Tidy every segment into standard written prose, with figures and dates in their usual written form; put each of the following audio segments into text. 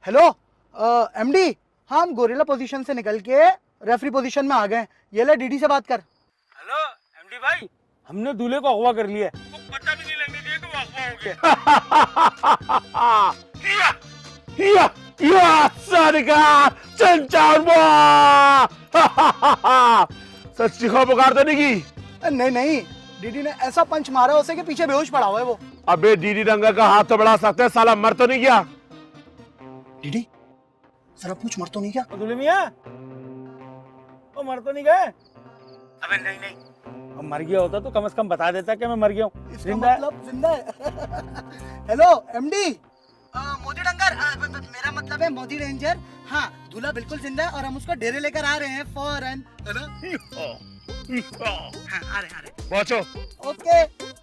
Hello MD, हाँ हम gorilla position से निकल के रेफरी पोजीशन में आ गए। ये ले डीडी से बात कर। हेलो एमडी भाई, हमने दूल्हे को अगवा कर लिया है। तो पता भी नहीं लगने दिया कि वो अगवा हो गया। हिया हिया सारिका चंचारवा सच दिखा पुकार तो नहीं की। नहीं नहीं, डीडी ने ऐसा पंच मारा उसे कि पीछे बेहोश पड़ा हुआ है वो। अबे डीडी डंगर का हाथ तो बढ़ा सकते हैं, साला मर तो नहीं गया। डीडी जरा पूछ, मर तो नहीं क्या? दूल्हे मियां, वो मर तो नहीं गए? अबे नहीं नहीं, अब मर गया होता तो कम से कम बता देता कि मैं मर गया हूँ। इसका जिंदा है। मतलब जिंदा है। हेलो एमडी, मोदी डंगर, मेरा मतलब है मोदी रेंजर। हाँ दूल्हा बिल्कुल जिंदा है और हम उसको डेरे लेकर आ रहे हैं फौरन, है ना? हाँ आ रहे पहुंचो। ओके।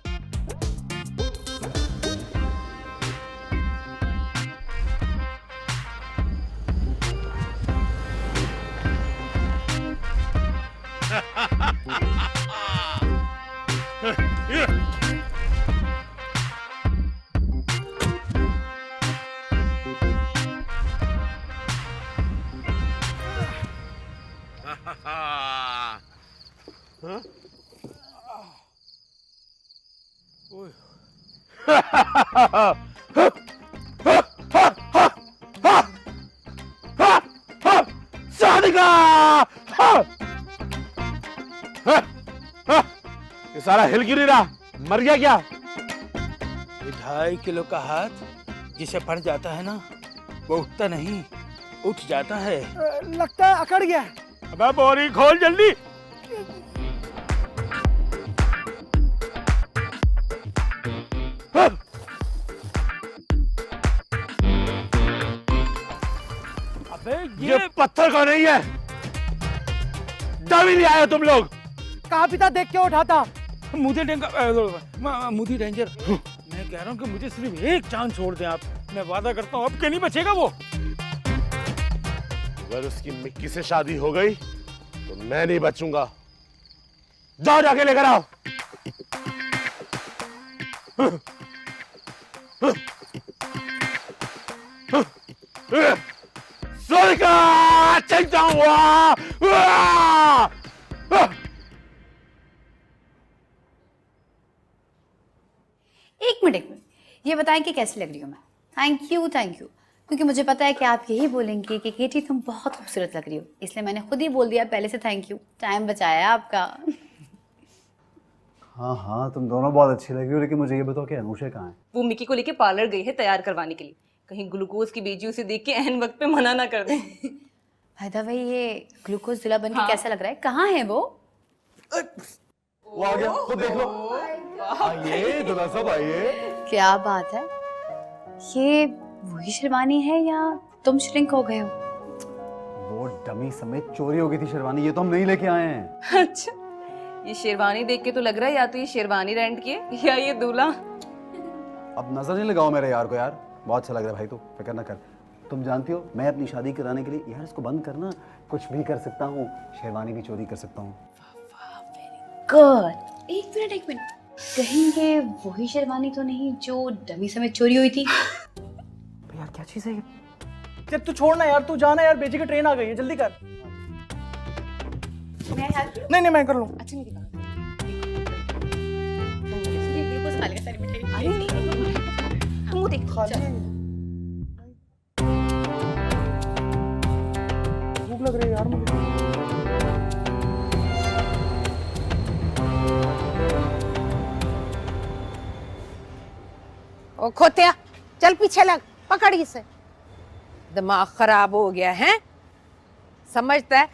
सारिका ये सारा हिल क्यों नहीं रहा? मर गया क्या? ये 2.5 किलो का हाथ जिसे पड़ जाता है ना, वो उठता नहीं, उठ जाता है। लगता है अकड़ गया है। अबे बोरी खोल जल्दी। अबे ये पत्थर का नहीं है, डमी आए हो तुम लोग। कहाँ पिता देख के उठाता। मुझे मुझे डेंजर, मैं कह रहा हूँ कि मुझे सिर्फ एक चांस छोड़ दें आप। मैं वादा करता हूँ अब के नहीं बचेगा वो। अगर उसकी मिक्की से शादी हो गई तो मैं नहीं बचूंगा। जाओ जाके लेकर आओ। सारिका चल जाऊंगा। एक मिनट, ये बताएं कि कैसी लग रही हूँ मैं? थैंक यू, क्योंकि मुझे पता है कि आप यही बोलेंगे कि केटी तुम बहुत खूबसूरत लग रही हो, इसलिए मैंने खुद ही बोल दिया पहले से थैंक यू। टाइम बचाया आपका। हाँ हाँ तुम दोनों बहुत अच्छी लगी हो, लेकिन मुझे ये बताओ कि अनुषा कहाँ है? वो मिकी को लेके पार्लर गई है तैयार करवाने के लिए, कहीं ग्लूकोज की बेजी उसे देख के एन वक्त पे मना ना कर दे। भाई भाई ये ग्लूकोज दिला बन के हाँ। कैसा लग रहा है? कहाँ है वो? वो आ गया, खुद देख लो। आइए दूल्हा साहब आइए। क्या बात है, ये वही शेरवानी है या तुम श्रिंक हो गए हो? वो डमी समेत चोरी हो गई थी शेरवानी, ये तो हम नहीं लेके आए हैं। अच्छा, ये शेरवानी देख के तो लग रहा है या तो ये शेरवानी रेंट की है या ये दूल्हा। अब नजर नहीं लगाओ मेरे यार को यार, बहुत अच्छा लग रहा है भाई, तू फिक्र ना कर। तुम जानती हो मैं अपनी शादी कराने के लिए, यार इसको बंद करना, कुछ भी कर सकता हूँ, शेरवानी भी चोरी कर सकता हूँ। गुड। एक मिनट, कहीं ये वही शेरवानी तो नहीं जो डमी समेत चोरी हुई थी? यार क्या चीज है ये? जब तू छोड़ना यार, तू जाना यार, बेची की ट्रेन आ गई है, जल्दी कर। नहीं मैं कर लूँ। अच्छा मेरी बात ग्लूकोज खा लेगा सारी मिठाई। अरे नहीं, मुंह देख भूख लग रही है यार मुझे। ओ खोतिया, चल पीछे लग, पकड़ इसे। दिमाग खराब हो गया है, समझता है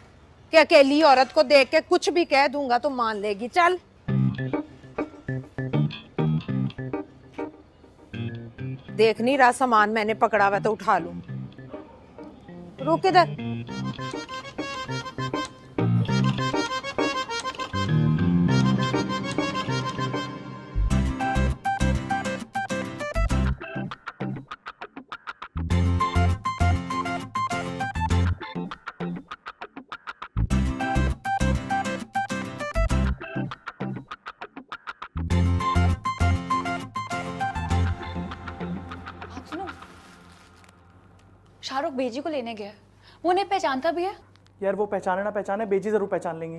कि अकेली औरत को देख के कुछ भी कह दूंगा तो मान लेगी। चल देख नहीं रहा सामान मैंने पकड़ा हुआ तो उठा लूं। रुक इधर। शाहरुख बेजी को लेने गया है। वो उन्हें पहचानता भी है। यार वो पहचाने ना पहचाने, बेजी जरूर पहचान लेंगे।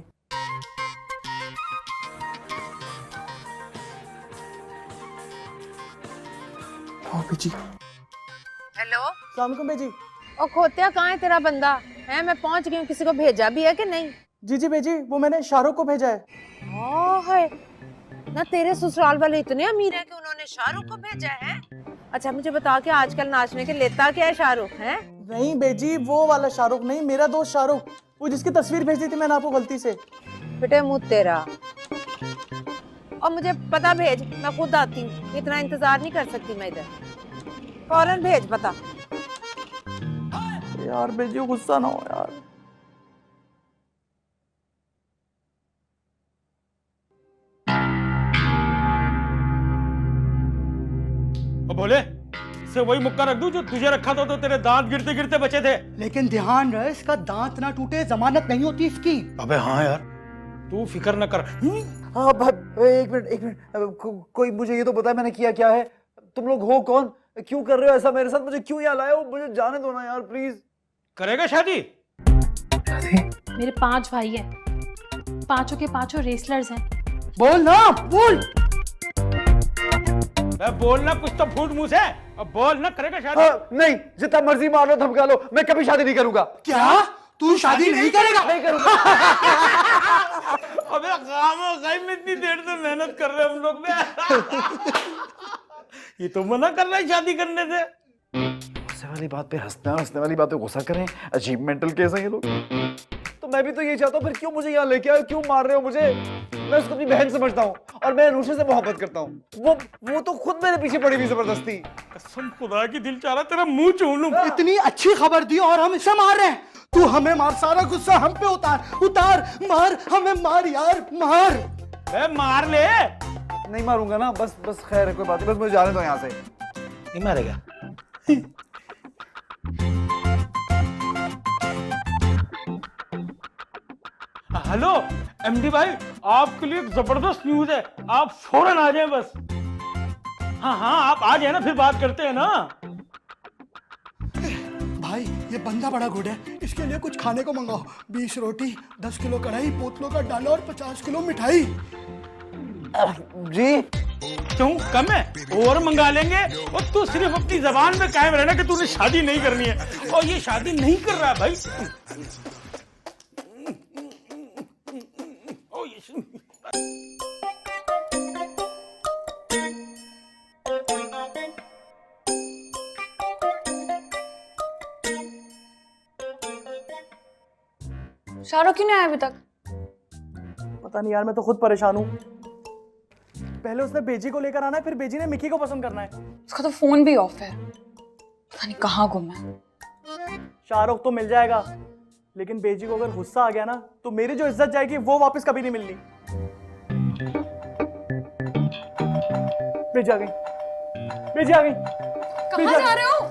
हाँ बेजी। हेलो अस्सलाम वालेकुम बेजी। और खोतिया कहाँ है तेरा बंदा? है मैं पहुंच गई हूँ, किसी को भेजा भी है कि नहीं? जी जी बेजी, वो मैंने शाहरुख को भेजा है। है ना, तेरे ससुराल वाले इतने अमीर हैं कि उन्होंने शाहरुख को भेजा है। अच्छा मुझे बता के आजकल नाचने के लेता क्या है शाहरुख? है नहीं बेजी, वो वाला शाहरुख नहीं, मेरा दोस्त शाहरुख, वो जिसकी तस्वीर भेज दी थी मैंने आपको गलती से। बेटे मुँह तेरा। और मुझे पता भेज, मैं खुद आती हूँ, इतना इंतजार नहीं कर सकती मैं इधर। फौरन भेज पता। यार बेजी गुस्सा ना हो यार। बोले से वही मुक्का रख दूं जो तुझे रखा था, तो तेरे दांत गिरते गिरते बचे थे। लेकिन ध्यान रहे इसका दांत ना टूटे, जमानत नहीं होती इसकी। अबे हाँ यार, तू फिक्र न कर। हाँ एक मिनट कोई मुझे ये तो बता मैंने किया क्या है? तुम लोग हो कौन? क्यों कर रहे हो ऐसा मेरे साथ? मुझे क्यों यहाँ लाए हो? मुझे जाने दो ना यार प्लीज। करेगा शादी? मेरे 5 भाई हैं, पांचों के पांचों रेसलर्स हैं। बोल ना, बोल। बोलना कुछ तो फूट मुंह से। अब बोल ना, करेगा शादी? नहीं, जितना मर्जी मार लो धमका लो, मैं कभी शादी नहीं करूंगा। क्या तू शादी नहीं करेगा? नहीं करूंगा। अबे खामोखाई में इतनी देर से मेहनत कर रहे हैं हम लोग में। ये तो मना कर रहा है शादी करने से। गुस्से वाली बात पे हंसना, हंसने वाली बात पे गुस्सा करें। अजीब मेंटल केस है ये लोग। तो मैं भी तो यही चाहता हूँ, फिर क्यों मुझे यहाँ लेके आए? क्यों मार रहे हो मुझे? मैं उसको अपनी बहन समझता हूँ और मैं अनुषा से मोहब्बत करता हूँ। वो तो खुद मेरे पीछे पड़ी हुई जबरदस्ती। कसम खुदा की, दिल चाह रहा तेरा मुंह चूम लूं। इतनी अच्छी खबर दी और हम इसे मार रहे हैं। तू हमें मार, सारा गुस्सा हम पे उतार, मार हमें, मार यार, मार। बे मार ले। नहीं मारूंगा ना, बस खैर है, कोई बात नहीं, बस मुझे जाने दो यहाँ से। नहीं मारेगा? हेलो एमडी भाई, आपके लिए एक जबरदस्त न्यूज है, आप फौरन आ जाएं बस। हाँ आप आ जाए ना, फिर बात करते हैं ना। भाई ये बंदा बड़ा गुड है, इसके लिए कुछ खाने को मंगाओ। 20 रोटी, 10 किलो कढ़ाई, पोतलों का डाला और 50 किलो मिठाई। जी क्यों कम है? और मंगा लेंगे। और तू सिर्फ अपनी जबान में कायम रहना कि तूने शादी नहीं करनी है, और ये शादी नहीं कर रहा है भाई। शाहरुख क्यों नहीं आया अभी तक? पता नहीं यार, मैं तो खुद परेशान हूँ। पहले उसने बेजी को लेकर आना है, फिर बेजी ने मिकी को पसंद करना है। उसका तो फोन भी ऑफ है, पता नहीं कहाँ गुम है। शाहरुख तो मिल जाएगा, लेकिन बेजी को अगर गुस्सा आ गया ना, तो मेरी जो इज्जत जाएगी वो वापस कभी नहीं मिलनी। बेजी आ गई, बेजी आ गई। कहाँ जा रहे हो?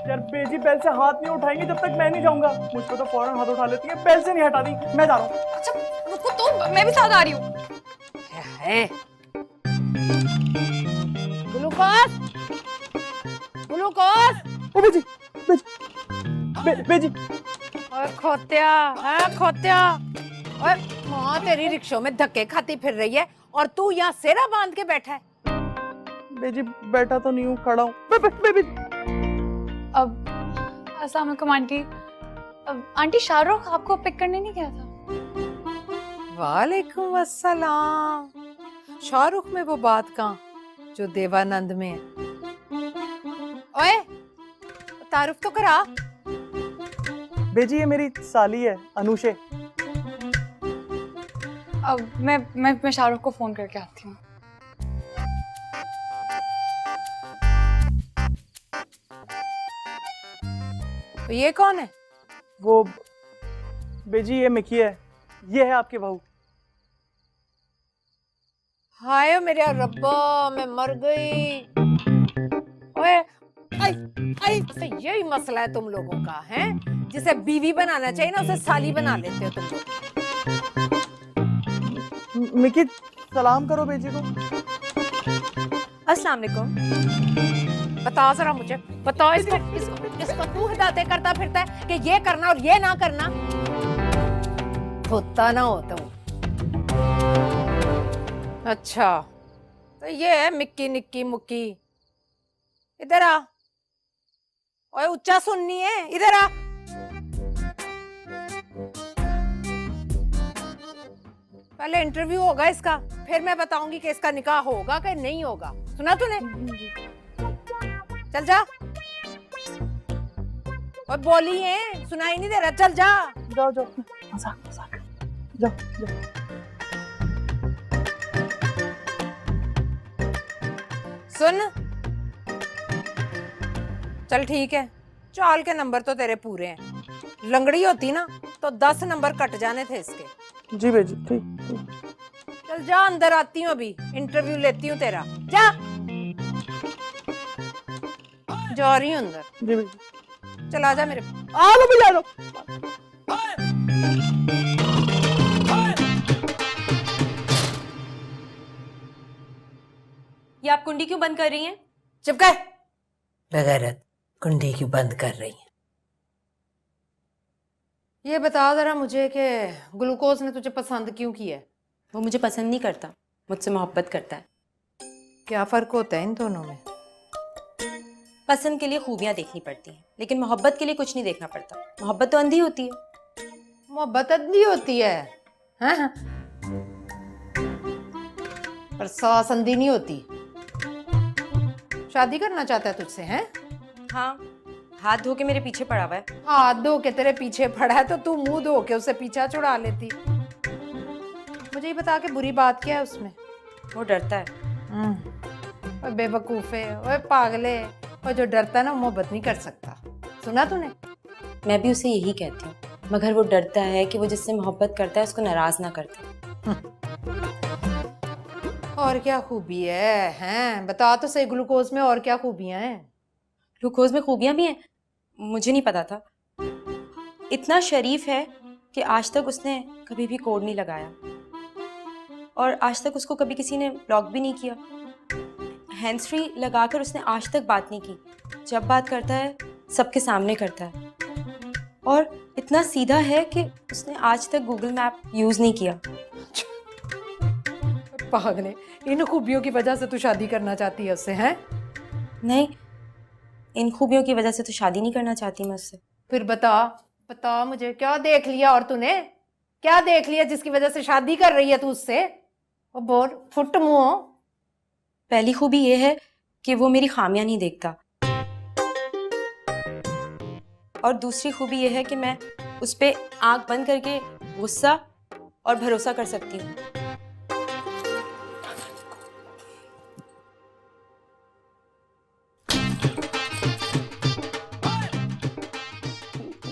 यार बेजी बेल से हाथ नहीं उठाएंगे जब तक मैं नहीं जाऊंगा। मुझको तो फौरन हाथ उठा लेती है, बेल से नहीं हटा दी। मैं जा रहा हूँ। अच्छा रुको तो, मैं भी साथ आ रही हूँ। ग्लूकोज ओ बेजी, बेजी। और खोतिया और माँ तेरी रिक्शों में धक्के खाती फिर रही है और तू यहाँ सेरा बांध के बैठा है। बेजी बैठा तो नहीं हूँ, खड़ा हूँ। अब अस्सलाम वालेकुम आंटी। आंटी शाहरुख आपको पिक करने नहीं गया था? वालेकुम अस्सलाम। शाहरुख में वो बात कहाँ जो देवानंद में है। ओए तारुफ तो करा। बेजी ये मेरी साली है अनुषे। अब मैं शाहरुख को फोन करके आती हूँ। तो ये कौन है? वो बेजी ये मिकी है, ये है आपके बहू। हाय मेरे रब्बा, मैं मर गई। ओए आई तो यही मसला है तुम लोगों का, है जिसे बीवी बनाना चाहिए ना उसे साली बना लेते हो तुम लोग। मिकी सलाम करो बेजी को। अस्सलाम वालेकुम। बता जरा मुझे, बताओ इसको तू हिदायतें करता फिरता है कि ये करना और ये ना करना। होता ना होता हूँ। अच्छा तो ये है मिक्की निक्की मुक्की। इधर आ, ओए उच्चा सुननी है, इधर आ। पहले इंटरव्यू होगा इसका, फिर मैं बताऊंगी कि इसका निकाह होगा कि नहीं होगा। सुना तूने? चल जा। और बोली है, सुनाई नहीं दे रहा, चल जा। जाओ जाओ, मजाक मजाक, जाओ जाओ। सुन, चल ठीक है, चाल के नंबर तो तेरे पूरे हैं। लंगड़ी होती ना तो 10 नंबर कट जाने थे इसके। जी बेजी, ठीक। चल जा, अंदर आती हूँ अभी, इंटरव्यू लेती हूँ तेरा। जा जा रही हूँ अंदर। जी बेजी। चला जा मेरे। आ लो भैया, आ लो। ये आप कुंडी क्यों बंद कर रही हैं? चुप कर। बेगैरत, कुंडी क्यों बंद कर रही है? ये बता जरा मुझे कि ग्लूकोज ने तुझे पसंद क्यों किया है? वो मुझे पसंद नहीं करता, मुझसे मोहब्बत करता है। क्या फर्क होता है इन दोनों में? पसंद के लिए खूबियां देखनी पड़ती हैं, लेकिन मोहब्बत के लिए कुछ नहीं देखना पड़ता। मोहब्बत तो अंधी होती है। मोहब्बत अंधी होती है, हाँ? पर सास अंधी नहीं होती। शादी करना चाहता है तुझसे, हैं? हाँ, हाथ धो के मेरे पीछे पड़ा हुआ है। हाथ धो के तेरे पीछे पड़ा है तो तू मुंह धो के उसे पीछा छुड़ा लेती। मुझे ये बता के बुरी बात क्या है उसमें? वो डरता है। ओए बेवकूफे, ओए पागले, और जो डरता है ना मोहब्बत नहीं कर सकता। सुना तूने? मैं भी उसे यही कहती हूँ, मगर वो डरता है कि वो जिससे मोहब्बत करता है उसको नाराज ना करता। और क्या खूबी है, हैं? बता तो सही, ग्लूकोज में और क्या खूबियां हैं? ग्लूकोज में खूबियां भी हैं, मुझे नहीं पता था। इतना शरीफ है कि आज तक उसने कभी भी कोड नहीं लगाया, और आज तक उसको कभी किसी ने ब्लॉक भी नहीं किया। हैंड्स फ्री लगाकर उसने आज तक बात नहीं की। जब बात करता है सबके सामने करता है, और इतना सीधा है कि उसने आज तक गूगल मैप यूज नहीं किया। पागले, इन खूबियों की वजह से तू शादी करना चाहती है उससे, हैं? नहीं, इन खूबियों की वजह से तो शादी नहीं करना चाहती मैं उससे। फिर बता, बता मुझे, क्या देख लिया? और तूने क्या देख लिया जिसकी वजह से शादी कर रही है तू उससे? वो बोल, फुट मुंह। पहली खूबी ये है कि वो मेरी खामियां नहीं देखता, और दूसरी खूबी ये है कि मैं उस पे आंख बंद करके गुस्सा और भरोसा कर सकती हूँ।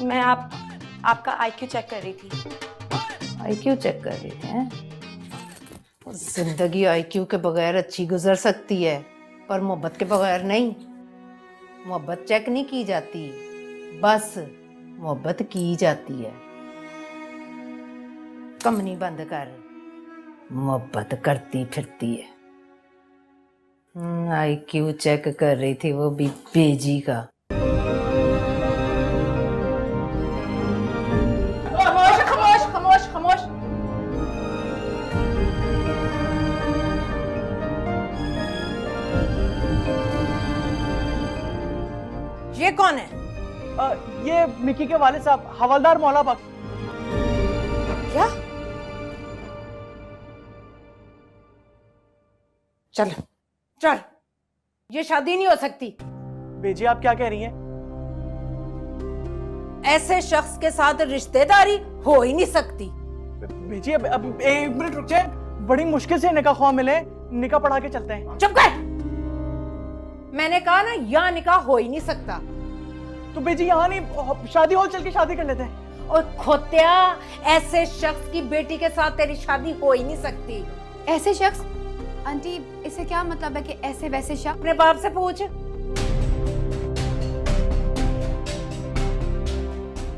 मैं आपका आईक्यू चेक कर रही थी। आईक्यू चेक कर रही है? जिंदगी आईक्यू के बगैर अच्छी गुजर सकती है, पर मोहब्बत के बगैर नहीं। मोहब्बत चेक नहीं की जाती, बस मोहब्बत की जाती है। कमनी बंद कर, मोहब्बत करती फिरती है। आईक्यू चेक कर रही थी वो भी बेजी का। खामोश खामोश खामोश खामोश। ये कौन है? ये मिकी के वालिद साहब, हवलदार मौला बख्श। क्या? चल चल, ये शादी नहीं हो सकती। बेजी आप क्या कह रही हैं? ऐसे शख्स के साथ रिश्तेदारी हो ही नहीं सकती। बेजी अब 1 मिनट रुक जाए, बड़ी मुश्किल से निकाह ख्वाह मिले, निकाह पढ़ा के चलते हैं। चुप कर। मैंने कहा ना, यहाँ निकाह हो ही नहीं सकता। तो बेजी यहाँ नहीं, शादी हॉल चल के शादी कर लेते हैं। और खोत्या, ऐसे शख्स की बेटी के साथ तेरी शादी हो ही नहीं सकती। ऐसे शख्स? आंटी, इससे क्या मतलब है कि ऐसे वैसे शख्स? अपने बाप से पूछ।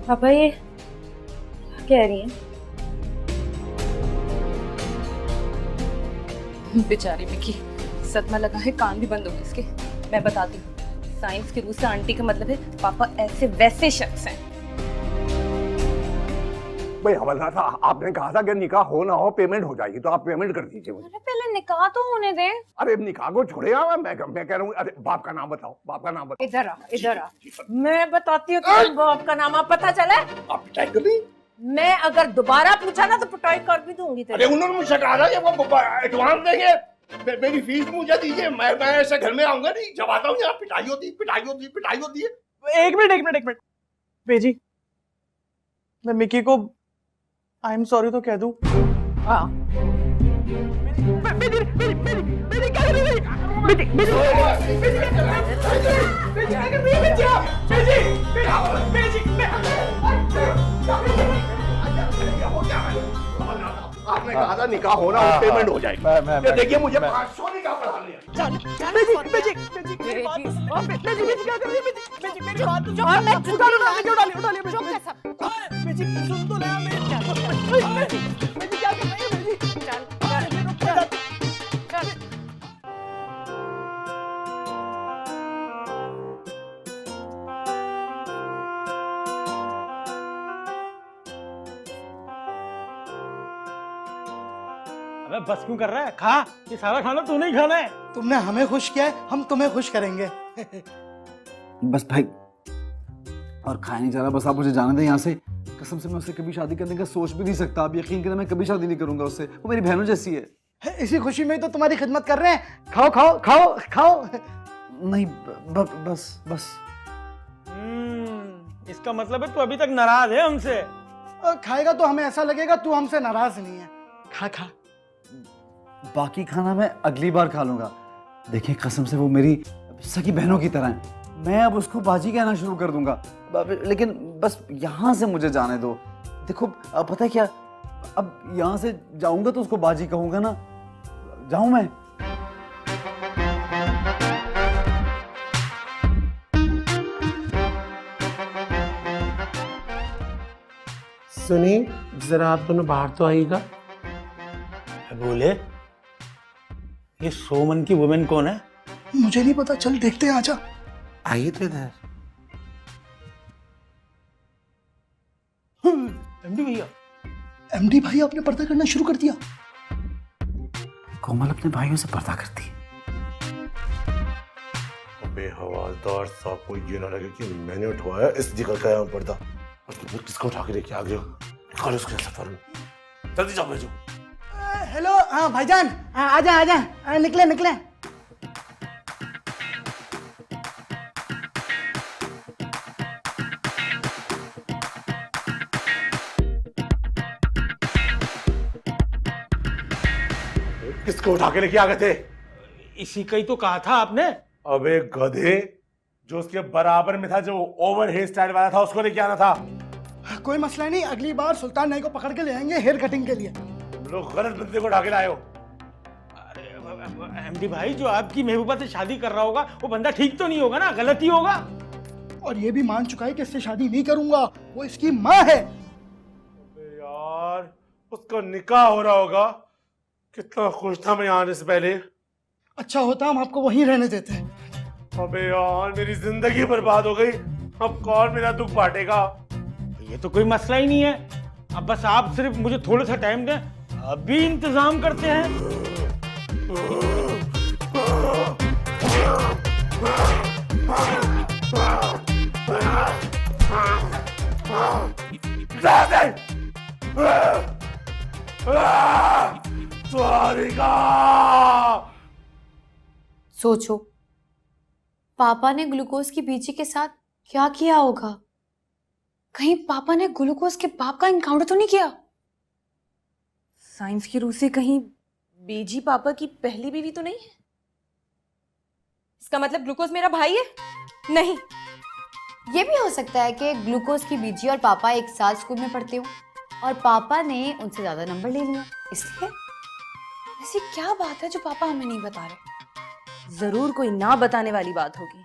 पापा ये क्या कह रही हैं? बेचारी मिकी, सदमा लगा है, कान भी बंद हो गए इसके। मैं बताती हूँ। साइंस के रूस आंटी का मतलब है पापा ऐसे वैसे शख्स हैं। भाई हवलदार साहब, आपने कहा था कि निकाह हो ना हो पेमेंट हो जाएगी, तो आप पेमेंट कर दीजिए मुझे। अरे पहले निकाह तो होने दें। अरे निकाह को छोड़े आप, मैं कह रहा हूँ, अरे बाप का नाम बताओ, बाप का नाम बताओ। इधर आ, इधर आ। मैं बताती हूँ तुम्हें बाप का नाम, आप पता चला? आप पिटाई कर दी। मैं अगर दोबारा पूछा ना तो पिटाई कर भी दूंगी अरे तेरे। उन्होंने मुझसे कहा था कि वो एडवांस देंगे, मेरी फीस मुझे दीजिए, मैं ऐसे घर में आऊंगा नहीं, जब आता हूँ यहाँ पिटाई होती है। एक मिनट बेजी, मैं मिकी को आई एम सॉरी तो कह दूं? हाँ। आपने कहा था निकाह होना हो पेमेंट हो जाएगी। ये देखिए मुझे 500 निकाह पढ़ा लिया। अबे बस क्यों कर रहा है? खा, ये सारा खाना तूने ही खाना है। तुमने हमें खुश किया है, हम तुम्हें खुश करेंगे। बस भाई, और खाया नहीं जा रहा, बस आप मुझे जाने दें यहाँ से। कसम से मैं उससे कभी शादी करने का सोच भी नहीं सकता। आप यकीन करें, मैं कभी शादी नहीं करूंगा उससे। वो मेरी बहनों जैसी है। इसी खुशी में ही तो तुम्हारी खिदमत कर रहे हैं। खाओ खाओ खाओ खाओ। नहीं बस बस। इसका मतलब है तू अभी तक नाराज है हमसे। खाएगा तो हमें ऐसा लगेगा तू हमसे नाराज नहीं है। खा खा। बाकी खाना मैं अगली बार खा लूंगा। देखिए कसम से वो मेरी सगी बहनों की तरह है। मैं अब उसको बाजी कहना शुरू कर दूंगा, लेकिन बस यहाँ से मुझे जाने दो। देखो पता है क्या, अब यहाँ से जाऊंगा तो उसको बाजी कहूंगा ना। जाऊं मैं? सुनी, जरा आप दोनों बाहर तो आइएगा। बोले, ये सोमन की वुमेन कौन है? मुझे नहीं पता, चल देखते हैं, आजा। आइए तो इधर। एमडी भैया। एमडी भाई आपने पर्दा करना शुरू कर दिया। कोमल अपने भाइयों से पर्दा करती है। अबे हवालदार साहब को ये ना लगे कि मैंने उठवाया इस जगह का यहाँ पर्दा। और तुम किसको उठा के लेके आ गए हो? निकालो उसके सफर में, जल्दी जाओ भेजो। हेलो, हाँ भाईजान, आजा आजा, निकले निकले। किसको उठा के लेके आ गए थे? इसी का ही तो कहा था आपने। अबे गधे, जो उसके बराबर में था, जो ओवर हेयर स्टाइल वाला था, उसको लेके आना था। कोई मसला नहीं, अगली बार सुल्तान नाई को पकड़ के ले आएंगे हेयर कटिंग के लिए। तुम लोग गलत बंदे को उठा के लाए हो। एमडी भाई, जो आपकी महबूबा से शादी कर रहा होगा वो बंदा ठीक तो नहीं होगा ना, गलत ही होगा। और ये भी मान चुका है कि इससे शादी नहीं करूंगा, वो इसकी माँ है। अबे यार, उसका निकाह हो रहा होगा। कितना खुश था मैं आने से पहले। अच्छा होता हम आपको वहीं रहने देते। अबे यार, मेरी जिंदगी बर्बाद हो गई। अब कौन मेरा दुख बांटेगा? ये तो कोई मसला ही नहीं है। अब बस आप सिर्फ मुझे थोड़ा सा टाइम दें, अभी इंतजाम करते हैं। सोचो, पापा ने ग्लूकोज की बीजी के साथ क्या किया होगा? कहीं पापा ने ग्लूकोज के बाप का इनकाउंटर तो नहीं किया? साइंस की रूह से कहीं बेजी पापा की पहली बीवी तो नहीं है? इसका मतलब ग्लूकोज मेरा भाई है? नहीं। ये भी हो सकता है कि ग्लूकोज की बीजी और पापा एक साथ स्कूल में पढ़ते हो और पापा ने उनसे ज्यादा नंबर ले लिया, इसलिए। ऐसी क्या बात है जो पापा हमें नहीं बता रहे? जरूर कोई ना बताने वाली बात होगी।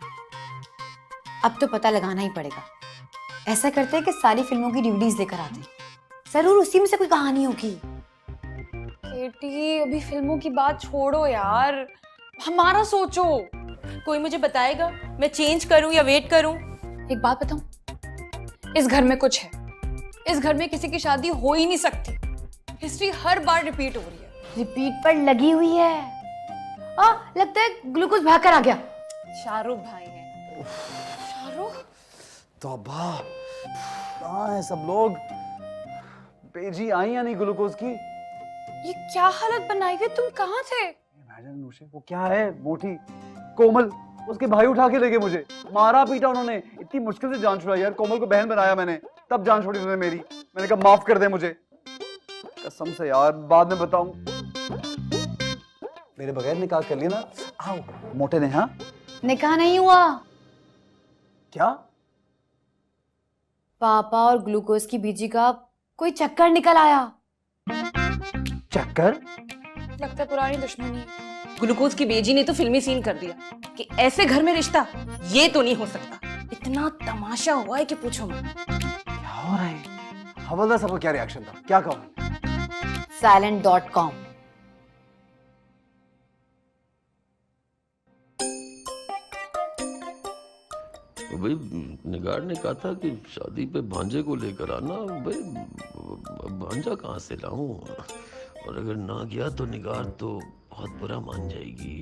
अब तो पता लगाना ही पड़ेगा। ऐसा करते हैं कि सारी फिल्मों की डीवीडीज लेकर आते हैं, जरूर उसी में से कोई कहानी होगी। केटी, अभी फिल्मों की बात छोड़ो यार, हमारा सोचो। कोई मुझे बताएगा मैं चेंज करूं या वेट करूं? एक बात बताऊं, इस घर में कुछ है। इस घर में किसी की शादी हो ही नहीं सकती। हिस्ट्री हर बार रिपीट हो रही है। रिपीट पर लगी हुई है। लगता है ग्लूकोज भाग कर आ गया। शाहरुख भाई है। शाहरुख? तौबा, कहाँ है सब लोग? बेजी आई या नहीं ग्लूकोज की? ये क्या हालत बनाई हुई? तुम कहाँ थे? इमेजिन अनुषे, वो क्या है मोटी कोमल, उसके भाई उठा के ले गए मुझे, मारा पीटा उन्होंने, इतनी मुश्किल से जान छुड़ाई यार। कोमल को बहन बनाया मैंने, तब जान छोड़ी उन्होंने मेरी। मैंने कहा माफ कर दे मुझे, कसम से यार बाद में बताऊं। मेरे बगैर निकाह कर लिया ना। आओ मोटे ने। हाँ निकाह नहीं हुआ, क्या? पापा और ग्लूकोज की बीजी का कोई चक्कर निकल आया। चक्कर? लगता है पुरानी दुश्मनी है। ग्लूकोज की बेजी ने तो फिल्मी सीन कर दिया कि ऐसे घर में रिश्ता ये तो नहीं हो सकता। इतना तमाशा हुआ है कि पूछो मत। क्या हो रहा है? हवलदार साहब का क्या रिएक्शन था? क्या कहा? silent.com। तो भाई निगार ने कहा था कि शादी पे भांजे को लेकर आना। भाई भांजा कहाँ से लाऊं? और अगर ना गया तो निगार तो बहुत बुरा मान जाएगी।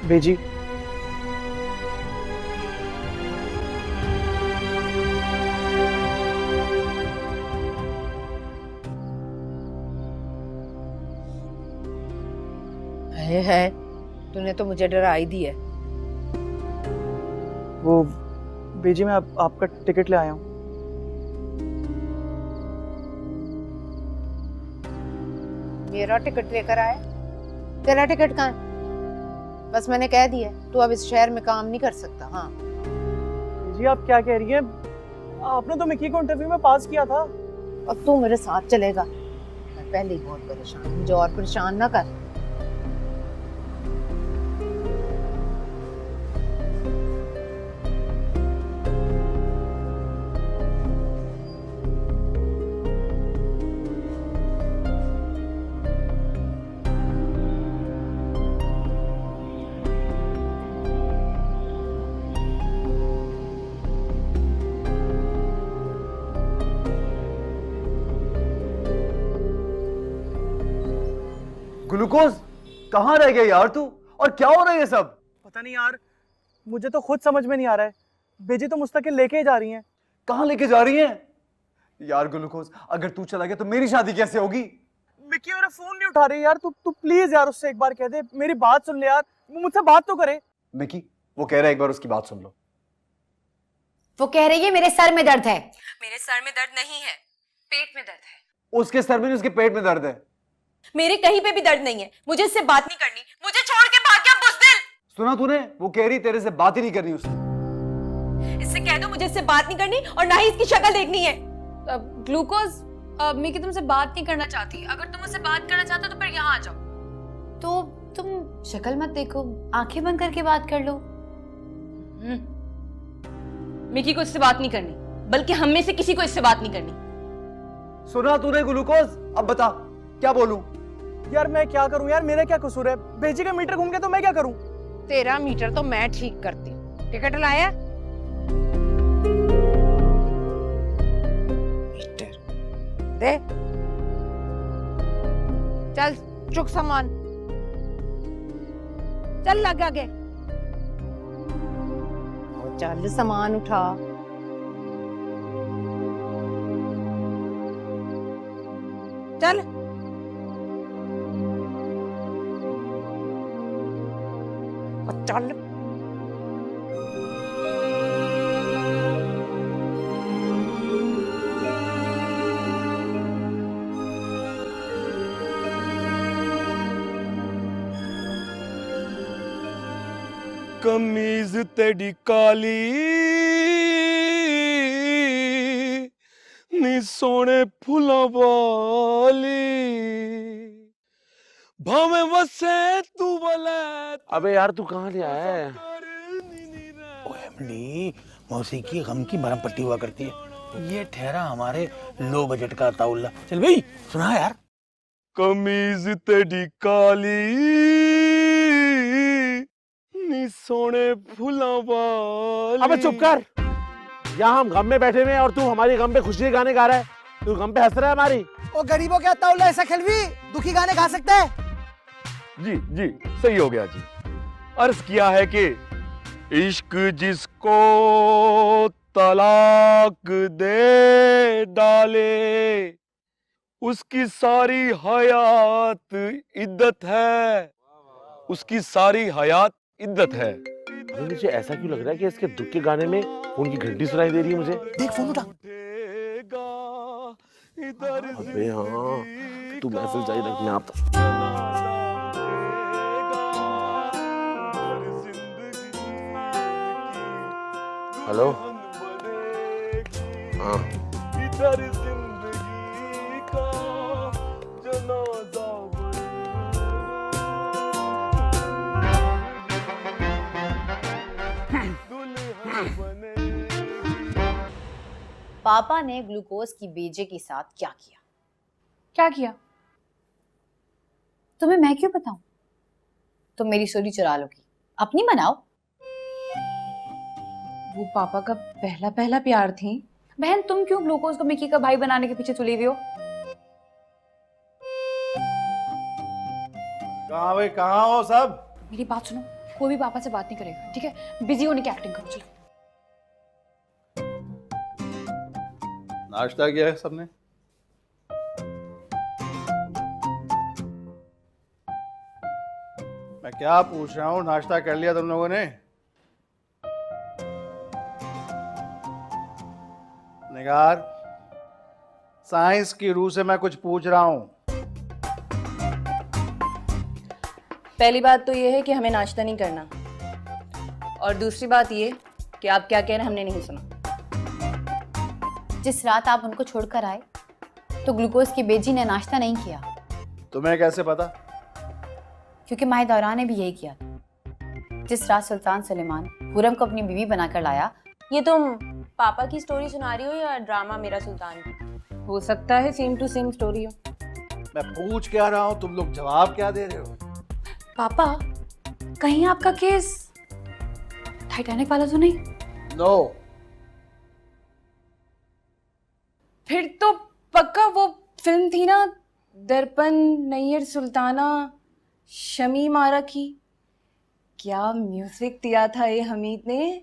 बेजी, है तूने तो मुझे डरा ही दी है। वो बेजी मैं आपका टिकट ले आया हूँ। मेरा टिकट लेकर आया? तेरा टिकट कहाँ है? बस मैंने कह दिया तू अब इस शहर में काम नहीं कर सकता। हाँ जी आप क्या कह रही हैं? आपने तो मिकी को इंटरव्यू में पास किया था। अब तू मेरे साथ चलेगा? मैं पहले ही बहुत परेशान हूँ, मुझे और परेशान ना कर। ग्लूकोज कहाँ रह गया यार तू? और क्या हो रहा है ये सब? पता नहीं यार, मुझे तो खुद समझ में नहीं आ रहा है। बेजी तो मुस्तकिल लेके ही जा रही हैं। कहाँ लेके जा रही हैं? यार ग्लूकोज अगर तू चला गया तो मेरी शादी कैसे होगी? मिकी मेरा फोन नहीं उठा रही यार। तू प्लीज यार उससे एक बार कह दे, मेरी बात सुन ले यार, वो मुझसे बात तो करे। मिकी वो कह रहा है एक बार उसकी बात सुन लो। वो कह रही है मेरे सर में दर्द है। मेरे सर में दर्द नहीं है, पेट में दर्द है। उसके सर में नहीं, उसके पेट में दर्द है। मेरे कहीं पे भी दर्द नहीं है। मुझे इससे बात नहीं करनी, मुझे छोड़ के भाग गया बुज़दिल। सुना तूने? वो कह रही तेरे से बात ही नहीं करनी उसने। इससे कह दो मुझे इससे बात नहीं करनी और ना ही इसकी शक्ल देखनी है। ग्लूकोज, मिकी तुमसे बात नहीं करना चाहती। अगर तुम मुझसे बात करना चाहते हो तो फिर यहाँ आ जाओ। तो तुम शक्ल मत देखो, आंखें बंद करके बात कर लो। मिकी को इससे बात नहीं करनी, बल्कि हम में से किसी को इससे बात नहीं करनी। सुना तूने ग्लूकोज? अब बता क्या बोलूं? यार मैं क्या करूं यार, मेरा क्या कसूर है? बेजी का मीटर घूम गया तो मैं क्या करूं? तेरा मीटर तो मैं ठीक करती हूँ। टिकट लाया? मीटर दे। चल चुक सामान, चल लग आगे। ओ चल सामान उठा। चल ओ चल। कमीज तेरी काली नी सोने फूलों वाली भावे वसे तू बोले। अबे यार तू कहाँ ले आया है? एमडी, मौसीकी गम की मरहम पट्टी हुआ करती है। ये ठहरा हमारे लो बजट का ताउल्ला। चल भाई सुना यार। कमीज तेरी काली नी सोने फूलों वाली। अबे चुप कर। यहाँ हम गम में बैठे हुए हैं और तू हमारी गम पे खुशी के गाने गा रहा है। तू गम पे हंस रहा है हमारी। ओ गरीबों क्या ताउल्ला ऐसा खेलवी दुखी गाने गा सकता है? जी जी सही हो गया जी। अर्ज किया है कि इश्क जिसको तलाक दे डाले उसकी सारी हयात इद्दत है, उसकी सारी हयात इद्दत है। अबे मुझे ऐसा क्यों लग रहा है कि इसके दुख के गाने में फोन की घंटी सुनाई दे रही है मुझे। देख फोन उठा। अबे हाँ, तू महफिल जारी रख, मैं आता। हेलो हाँ इधर जिंदगी का जनाजा पापा ने ग्लूकोज की बेजे के साथ क्या किया? क्या किया? तुम्हें मैं क्यों बताऊं? तुम मेरी स्टोरी चुरा लोगी, अपनी बनाओ। वो पापा का पहला पहला प्यार थी। बहन तुम क्यों ग्लूकोज को मिकी का भाई बनाने के पीछे तुली हुई हो? कहाँ भाई, कहाँ हो सब? मेरी बात सुनो, कोई भी पापा से बात नहीं करेगा, ठीक है? बिजी होने की एक्टिंग करो। चलो नाश्ता किया है सबने? मैं क्या पूछ रहा हूँ, नाश्ता कर लिया तुम लोगों ने? निगार, साइंस की रूह से मैं कुछ पूछ रहा हूँ। पहली बात तो ये है कि हमें नाश्ता नहीं करना, और दूसरी बात ये कि आप क्या कह रहे हैं हमने नहीं सुना। जिस रात आप उनको छोड़कर आए तो ग्लूकोज की बेजी ने नाश्ता नहीं किया। तुम्हें कैसे पता? क्योंकि माए दौरा ने भी यही किया था। जिस रात सुल्तान सुलेमान हुरम को अपनी बीवी बनाकर लाया। ये तुम पापा की स्टोरी सुना रही हो या ड्रामा मेरा सुल्तान? हो सकता है सेम टू सेम स्टोरी हो। मैं पूछ क्या रहा हूँ, तुम लोग जवाब क्या दे रहे हो? पापा, कहीं आपका केस टाइटैनिक वाला तो नहीं? नो। फिर तो पक्का वो फिल्म थी ना, दर्पण नैयर सुल्ताना शमी मारा की। क्या म्यूजिक दिया था ये हमीद ने।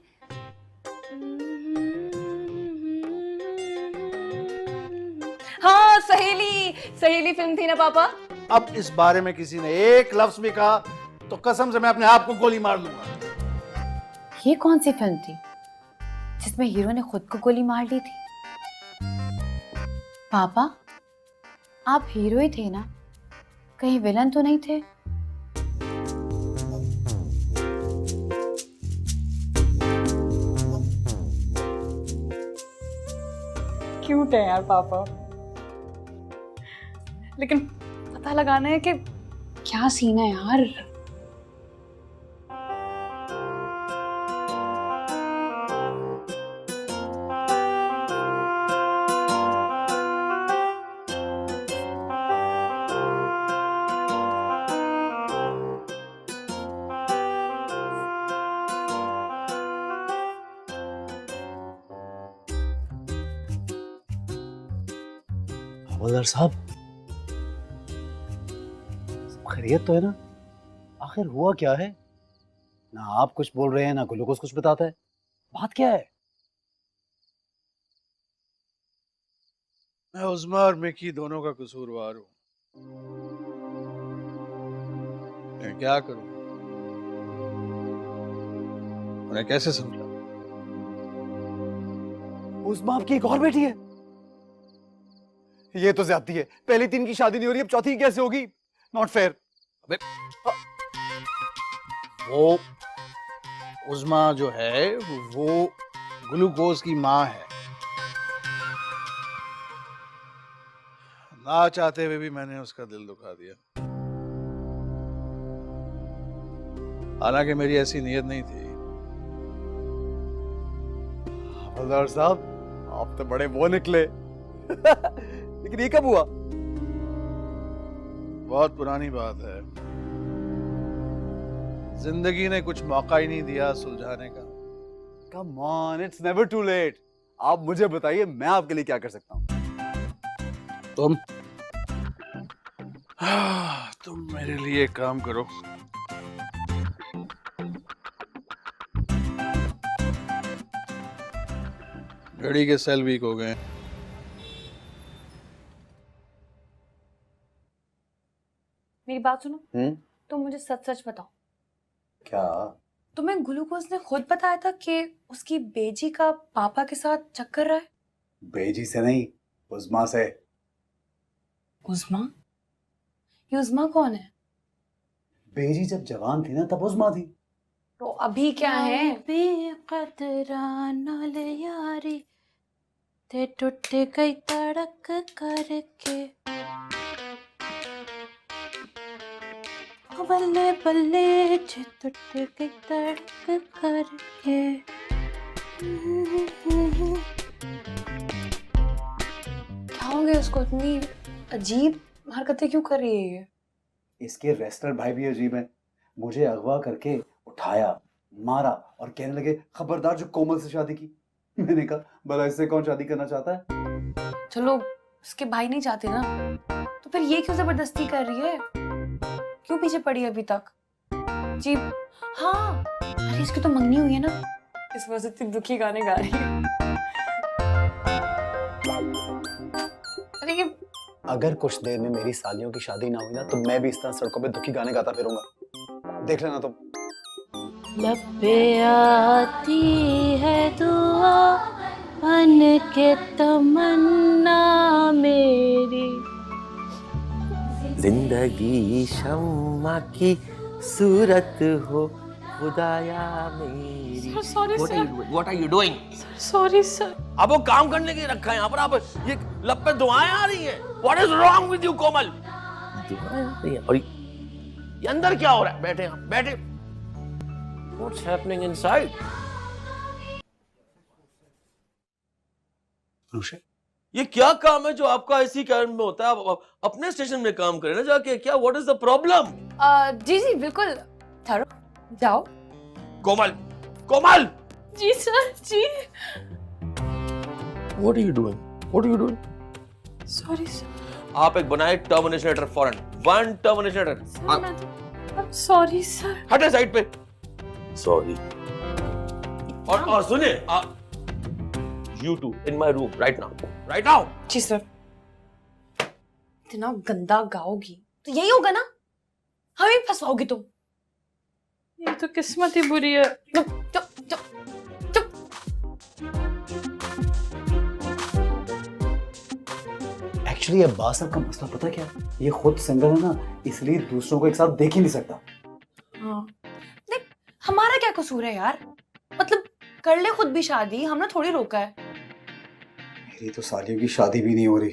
हाँ, सहेली सहेली फिल्म थी ना पापा। अब इस बारे में किसी ने एक लफ्ज भी कहा तो कसम से मैं अपने आप को गोली मार लूंगा। ये कौन सी फिल्म थी जिसमें हीरो ने खुद को गोली मार ली थी? पापा, आप हीरो ही थे ना, कहीं विलन तो नहीं थे? क्यूट है यार पापा, लेकिन पता लगाना है कि क्या सीन है यार। हवलदार साहब, खैरियत तो है ना? आखिर हुआ क्या है? ना आप कुछ बोल रहे हैं ना ग्लूकोज कुछ बताता है, बात क्या है? मैं उस्मा और मिकी दोनों का कसूरवार हूँ। मैं क्या करूँ? उन्हें कैसे समझाऊं? उस्मा आपकी एक और बेटी है? ये तो ज्यादती है। पहली 3 की शादी नहीं हो रही, अब चौथी की कैसे होगी? Not fair. अबे वो उस्मा जो है वो ग्लूकोज की माँ है। ना चाहते हुए भी मैंने उसका दिल दुखा दिया। हालांकि मेरी ऐसी नीयत नहीं थी। हवलदार साहब, आप तो बड़े वो निकले। लेकिन ये कब हुआ? बहुत पुरानी बात है। जिंदगी ने कुछ मौका ही नहीं दिया सुलझाने का। Come on, it's never too late. आप मुझे बताइए, मैं आपके लिए क्या कर सकता हूँ? तुम मेरे लिए एक काम करो। डैडी के सेल वीक हो गए। मेरी बात सुनो। तुम मुझे सच सच बताओ, क्या? तुम्हें ग्लूकोज ने खुद बताया था कि उसकी बेजी का पापा के साथ चक्कर रहा है? बेजी से नहीं, उस्मा से। उस्मा? ये उस्मा कौन है? बेजी जब जवान थी ना, तब उस्मा थी। तो अभी क्या है? बेकदरा नाल यारी ते टूट गई तड़क करके, बल्ले बल्ले जे टूट गई तड़क करके। क्या हो गया उसको? इतनी अजीब हरकतें क्यों कर रही है ये? इसके रेस्लर भाई भी अजीब हैं। मुझे अगवा करके उठाया, मारा और कहने लगे खबरदार जो कोमल से शादी की। मैंने कहा भला इससे कौन शादी करना चाहता है? चलो उसके भाई नहीं चाहते ना, तो फिर ये क्यों जबरदस्ती कर रही है? क्यों पीछे पड़ी अभी तक? जी हाँ, अरे इसकी तो मंगनी हुई है ना, इस वजह से इतनी दुखी गाने गा रही है। अरे ये अगर कुछ देर में मेरी सालियों की शादी ना हुई ना, तो मैं भी इस तरह सड़कों पे दुखी गाने गाता फिरूंगा। देख लेना तुम। लब पे आती है दुआ बन के तमन्ना मेरी, जिंदगी शम्मा की सूरत हो खुदाया मेरी। Sorry sir. What are you doing? Sorry sir. अब वो काम करने के लिए रखा है यहाँ पर। आप ये लब पे दुआएं आ रही हैं। What is wrong with you, कोमल? दुआएं आ रही हैं और ये अंदर क्या हो रहा है? बैठे आप, बैठे। What's happening inside? ये क्या काम है जो आपका इसी कारण में होता है? आप अपने स्टेशन में काम करें ना जाके। क्या व्हाट इज द प्रॉब्लम? जी जी बिल्कुल, ठहरो, जाओ। कोमल, कोमल! जी सर जी। What are you doing? What are you doing? Sorry sir. आप एक बनाए टर्मिनेशन लेटर फौरन। 1 टर्मिनेशन लेटर। Sorry sir. हटे साइड पे। सॉरी। और सुनिए, you two in my room right now. Right now. Ji sir. इतना गंदा गाओगी तो यही होगा ना, हमें फंसवाओगी तुम। ये तो किस्मत ही बुरी है। चुप चुप चुप चुप। एक्चुअली अब्बास साहब का मसला पता क्या है? ये खुद सिंगल है ना, इसलिए दूसरों को एक साथ देख ही नहीं सकता। हाँ देख, हमारा क्या कसूर है यार? मतलब कर ले खुद भी शादी, हमने थोड़ी रोका है। मेरी तो सालियों की शादी भी नहीं हो रही।